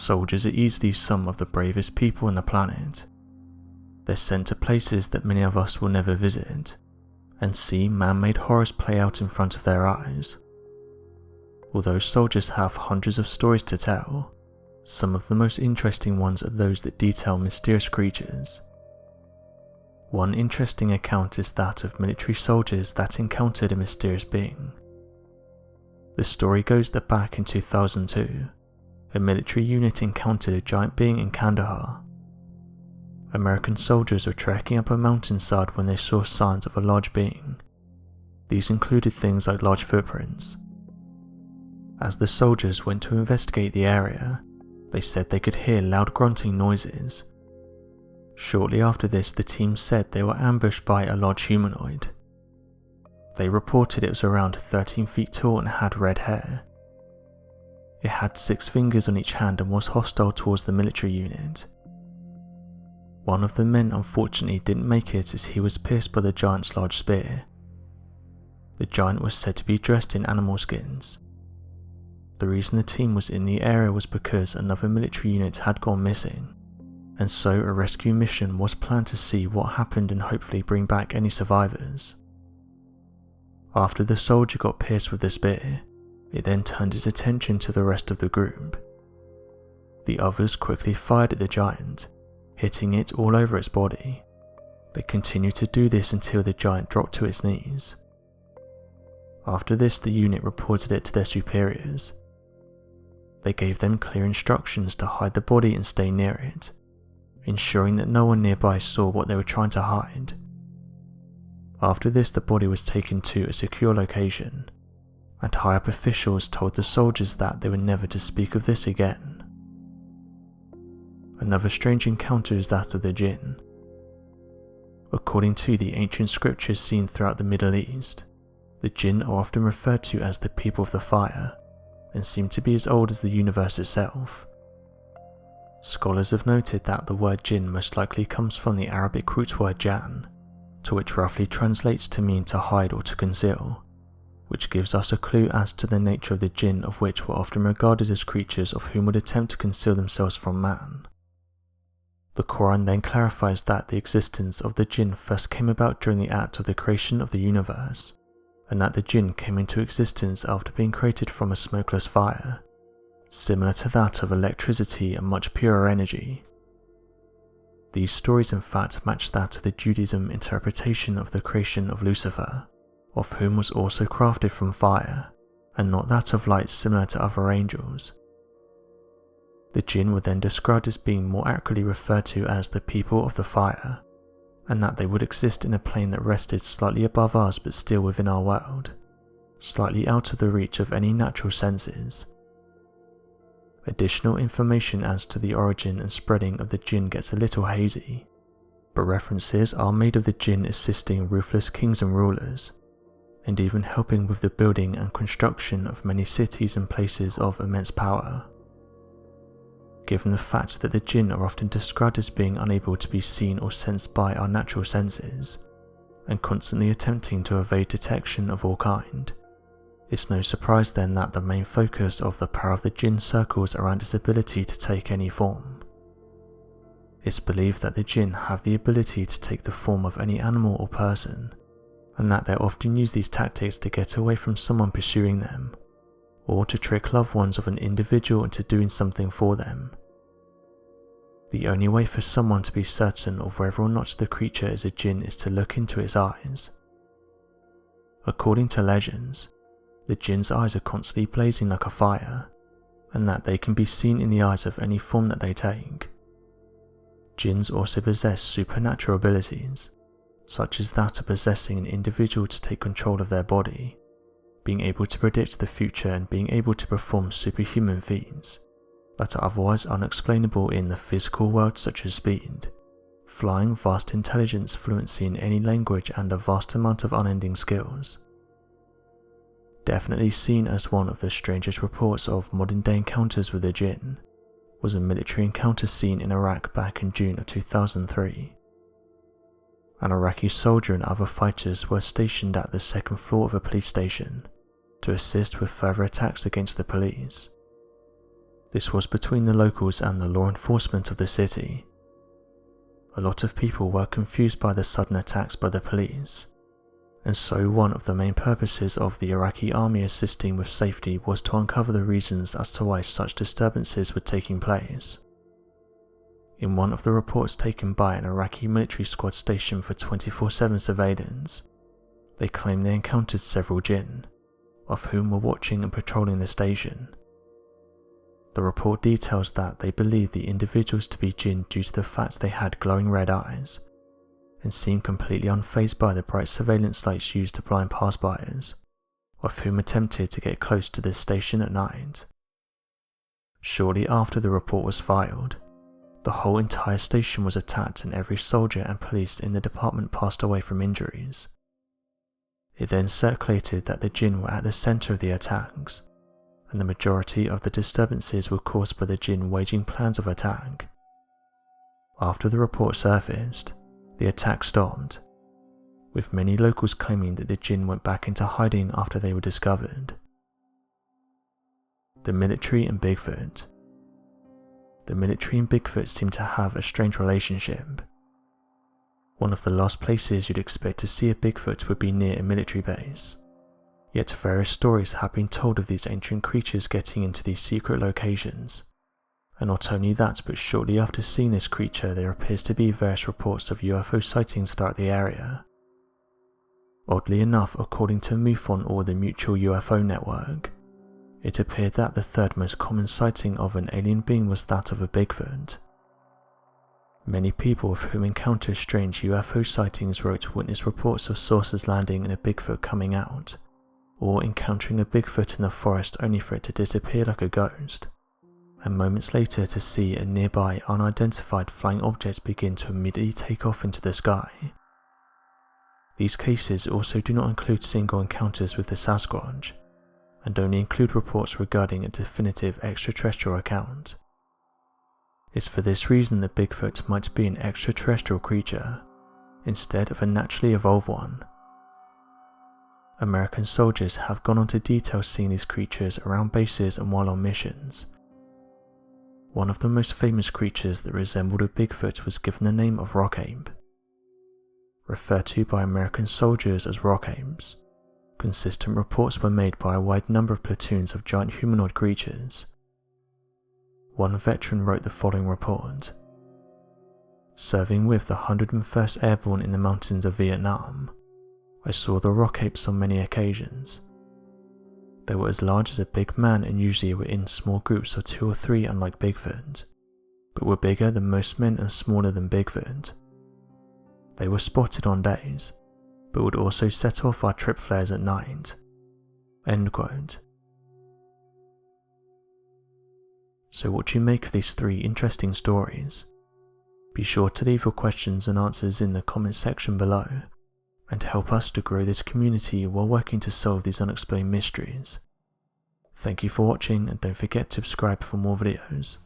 soldiers are easily some of the bravest people on the planet. They're sent to places that many of us will never visit, and see man-made horrors play out in front of their eyes. Although soldiers have hundreds of stories to tell, some of the most interesting ones are those that detail mysterious creatures. One interesting account is that of military soldiers that encountered a mysterious being. The story goes that back in 2002, a military unit encountered a giant being in Kandahar. American soldiers were trekking up a mountainside when they saw signs of a large being. These included things like large footprints. As the soldiers went to investigate the area, they said they could hear loud grunting noises. Shortly after this, the team said they were ambushed by a large humanoid. They reported it was around 13 feet tall and had red hair. It had 6 fingers on each hand and was hostile towards the military unit. One of the men unfortunately didn't make it as he was pierced by the giant's large spear. The giant was said to be dressed in animal skins. The reason the team was in the area was because another military unit had gone missing, and so a rescue mission was planned to see what happened and hopefully bring back any survivors. After the soldier got pierced with the spear, it then turned its attention to the rest of the group. The others quickly fired at the giant, hitting it all over its body. They continued to do this until the giant dropped to its knees. After this, the unit reported it to their superiors. They gave them clear instructions to hide the body and stay near it, ensuring that no one nearby saw what they were trying to hide. After this, the body was taken to a secure location, and high-up officials told the soldiers that they were never to speak of this again. Another strange encounter is that of the Jinn. According to the ancient scriptures seen throughout the Middle East, the Jinn are often referred to as the people of the fire, and seem to be as old as the universe itself. Scholars have noted that the word Jinn most likely comes from the Arabic root word Jan, to which roughly translates to mean to hide or to conceal, which gives us a clue as to the nature of the Jinn, of which were often regarded as creatures of whom would attempt to conceal themselves from man. The Quran then clarifies that the existence of the Jinn first came about during the act of the creation of the universe, and that the Jinn came into existence after being created from a smokeless fire, similar to that of electricity and much purer energy. These stories in fact match that of the Judaism interpretation of the creation of Lucifer, of whom was also crafted from fire, and not that of light similar to other angels. The Jinn were then described as being more accurately referred to as the people of the fire, and that they would exist in a plane that rested slightly above us but still within our world, slightly out of the reach of any natural senses. Additional information as to the origin and spreading of the Jinn gets a little hazy, but references are made of the Jinn assisting ruthless kings and rulers, and even helping with the building and construction of many cities and places of immense power. Given the fact that the Jinn are often described as being unable to be seen or sensed by our natural senses, and constantly attempting to evade detection of all kind, it's no surprise then that the main focus of the power of the Jinn circles around its ability to take any form. It's believed that the Jinn have the ability to take the form of any animal or person, and that they often use these tactics to get away from someone pursuing them, or to trick loved ones of an individual into doing something for them. The only way for someone to be certain of whether or not the creature is a Jinn is to look into its eyes. According to legends, the Jinn's eyes are constantly blazing like a fire, and that they can be seen in the eyes of any form that they take. Jinns also possess supernatural abilities, such as that of possessing an individual to take control of their body, being able to predict the future and being able to perform superhuman feats that are otherwise unexplainable in the physical world, such as speed, flying, vast intelligence, fluency in any language, and a vast amount of unending skills. Definitely seen as one of the strangest reports of modern-day encounters with the Jinn was a military encounter seen in Iraq back in June of 2003. An Iraqi soldier and other fighters were stationed at the second floor of a police station to assist with further attacks against the police. This was between the locals and the law enforcement of the city. A lot of people were confused by the sudden attacks by the police, and so one of the main purposes of the Iraqi army assisting with safety was to uncover the reasons as to why such disturbances were taking place. In one of the reports taken by an Iraqi military squad stationed for 24/7 surveillance, they claimed they encountered several Jinn, of whom were watching and patrolling the station. The report details that they believed the individuals to be Jinn due to the fact they had glowing red eyes, and seemed completely unfazed by the bright surveillance lights used to blind passbyers, of whom attempted to get close to this station at night. Shortly after the report was filed, the whole entire station was attacked and every soldier and police in the department passed away from injuries. It then circulated that the Jinn were at the centre of the attacks, and the majority of the disturbances were caused by the Jinn waging plans of attack. After the report surfaced, the attack stopped, with many locals claiming that the Jinn went back into hiding after they were discovered. The Military and Bigfoot. The military and Bigfoot seem to have a strange relationship. One of the last places you'd expect to see a Bigfoot would be near a military base, yet various stories have been told of these ancient creatures getting into these secret locations, and not only that, but shortly after seeing this creature there appears to be various reports of UFO sightings throughout the area. Oddly enough, according to MUFON or the Mutual UFO Network, it appeared that the third most common sighting of an alien being was that of a Bigfoot. Many people with whom encountered strange UFO sightings wrote witness reports of saucers landing and a Bigfoot coming out, or encountering a Bigfoot in the forest only for it to disappear like a ghost, and moments later to see a nearby unidentified flying object begin to immediately take off into the sky. These cases also do not include single encounters with the Sasquatch, and only include reports regarding a definitive extraterrestrial account. It's for this reason that Bigfoot might be an extraterrestrial creature, instead of a naturally evolved one. American soldiers have gone on to detail seeing these creatures around bases and while on missions. One of the most famous creatures that resembled a Bigfoot was given the name of Rockhamp. Referred to by American soldiers as Rockhamps, consistent reports were made by a wide number of platoons of giant humanoid creatures. One veteran wrote the following report. Serving with the 101st Airborne in the mountains of Vietnam, I saw the Rockhamps on many occasions. They were as large as a big man and usually were in small groups of 2 or 3 unlike Bigfoot, but were bigger than most men and smaller than Bigfoot. They were spotted on days, but would also set off our trip flares at night." End quote. So what do you make of these 3 interesting stories? Be sure to leave your questions and answers in the comments section below, and help us to grow this community while working to solve these unexplained mysteries. Thank you for watching, and don't forget to subscribe for more videos.